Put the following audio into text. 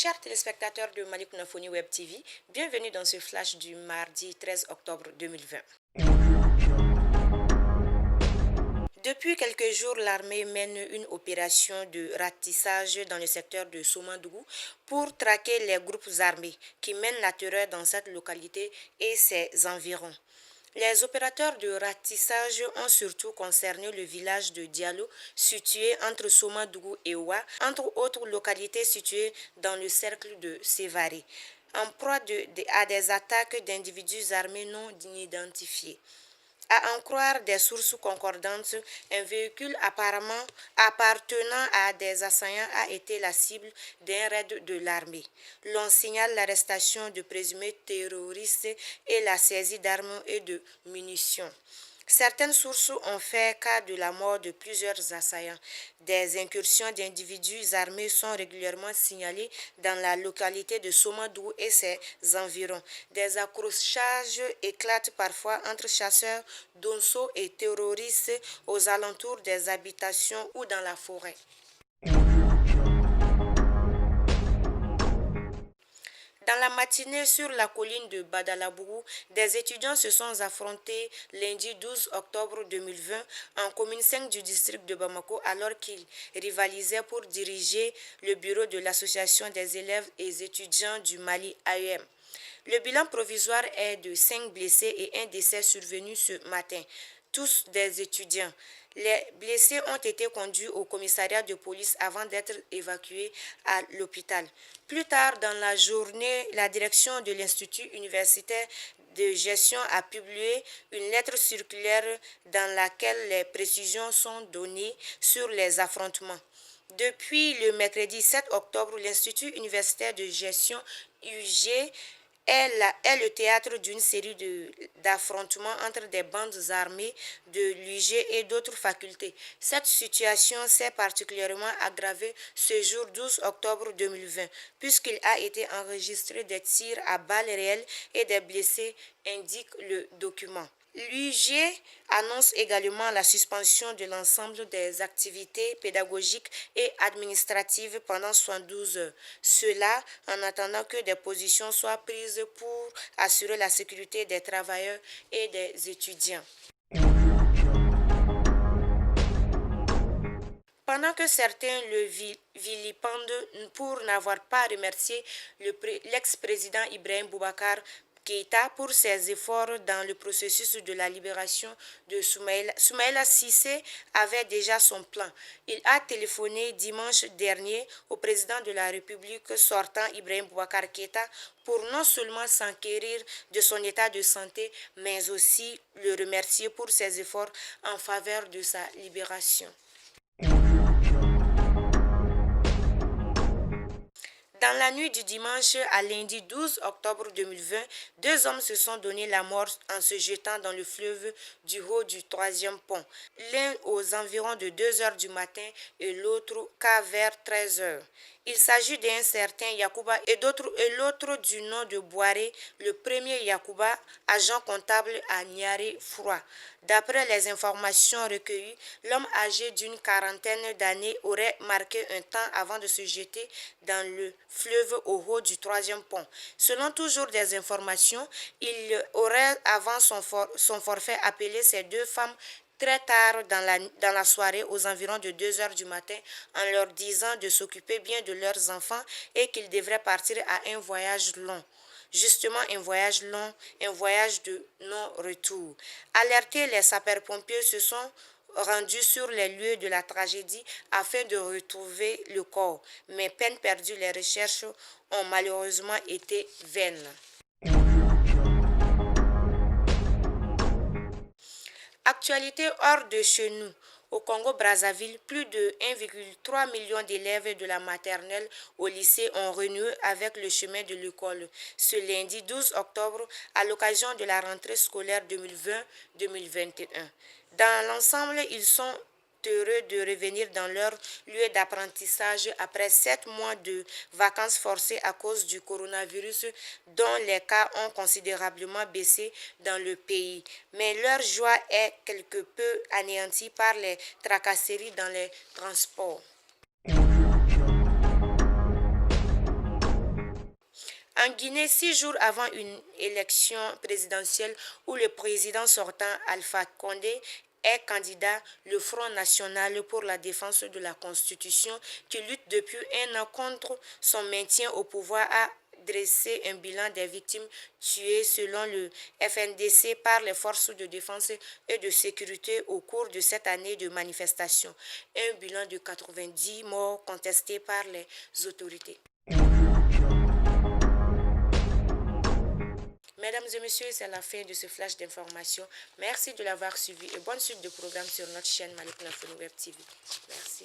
Chers téléspectateurs de Malik Nafoni Web TV, bienvenue dans ce flash du mardi 13 octobre 2020. Depuis quelques jours, l'armée mène une opération de ratissage dans le secteur de Somandougou pour traquer les groupes armés qui mènent la terreur dans cette localité et ses environs. Les opérateurs de ratissage ont surtout concerné le village de Diallo, situé entre Somandougou et Oua, entre autres localités situées dans le cercle de Sévaré, en proie à des attaques d'individus armés non identifiés. À en croire des sources concordantes, un véhicule apparemment appartenant à des assaillants a été la cible d'un raid de l'armée. L'on signale l'arrestation de présumés terroristes et la saisie d'armes et de munitions. Certaines sources ont fait cas de la mort de plusieurs assaillants. Des incursions d'individus armés sont régulièrement signalées dans la localité de Somadou et ses environs. Des accrochages éclatent parfois entre chasseurs, donceaux et terroristes aux alentours des habitations ou dans la forêt. Dans la matinée, sur la colline de Badalabougou, des étudiants se sont affrontés lundi 12 octobre 2020 en commune 5 du district de Bamako alors qu'ils rivalisaient pour diriger le bureau de l'association des élèves et étudiants du Mali AEM. Le bilan provisoire est de 5 blessés et un décès survenu ce matin, tous des étudiants. Les blessés ont été conduits au commissariat de police avant d'être évacués à l'hôpital. Plus tard dans la journée, la direction de l'Institut universitaire de gestion a publié une lettre circulaire dans laquelle les précisions sont données sur les affrontements. Depuis le mercredi 7 octobre, l'Institut universitaire de gestion UG est le théâtre d'une série d'affrontements entre des bandes armées de l'UG et d'autres facultés. Cette situation s'est particulièrement aggravée ce jour 12 octobre 2020, puisqu'il a été enregistré des tirs à balles réelles et des blessés, indique le document. L'UG annonce également la suspension de l'ensemble des activités pédagogiques et administratives pendant 72 heures. Cela en attendant que des positions soient prises pour assurer la sécurité des travailleurs et des étudiants. Pendant que certains le vilipendent pour n'avoir pas remercié l'ex-président Ibrahim Boubacar Keïta pour ses efforts dans le processus de la libération de Soumaïla Cissé avait déjà son plan. Il a téléphoné dimanche dernier au président de la République sortant Ibrahim Boubacar Keïta pour non seulement s'enquérir de son état de santé, mais aussi le remercier pour ses efforts en faveur de sa libération. Dans la nuit du dimanche à lundi 12 octobre 2020, deux hommes se sont donné la mort en se jetant dans le fleuve du haut du 3e pont, l'un aux environs de 2 heures du matin et l'autre qu'à vers 13 heures. Il s'agit d'un certain Yacouba et l'autre du nom de Boiré, le premier Yacouba, agent comptable à Niaré-Froid. D'après les informations recueillies, l'homme âgé d'une quarantaine d'années aurait marqué un temps avant de se jeter dans le fleuve au haut du 3e pont. Selon toujours des informations, il aurait avant son forfait appelé ces deux femmes très tard dans la soirée aux environs de 2 heures du matin en leur disant de s'occuper bien de leurs enfants et qu'ils devraient partir à un voyage long. Justement un voyage long, un voyage de non-retour. Alertés, les sapeurs-pompiers se sont rendus sur les lieux de la tragédie afin de retrouver le corps. Mais peine perdue, les recherches ont malheureusement été vaines. Actualité hors de chez nous. Au Congo-Brazzaville, plus de 1,3 million d'élèves de la maternelle au lycée ont renoué avec le chemin de l'école ce lundi 12 octobre à l'occasion de la rentrée scolaire 2020-2021. Dans l'ensemble, ils sont heureux de revenir dans leur lieu d'apprentissage après 7 mois de vacances forcées à cause du coronavirus dont les cas ont considérablement baissé dans le pays. Mais leur joie est quelque peu anéantie par les tracasseries dans les transports. En Guinée, 6 jours avant une élection présidentielle où le président sortant Alpha Condé est candidat, le Front national pour la défense de la Constitution, qui lutte depuis un an contre son maintien au pouvoir, a dressé un bilan des victimes tuées selon le FNDC par les forces de défense et de sécurité au cours de cette année de manifestation. Un bilan de 90 morts contesté par les autorités. Mesdames et messieurs, c'est la fin de ce flash d'information. Merci de l'avoir suivi et bonne suite de programme sur notre chaîne Malik Web TV. Merci.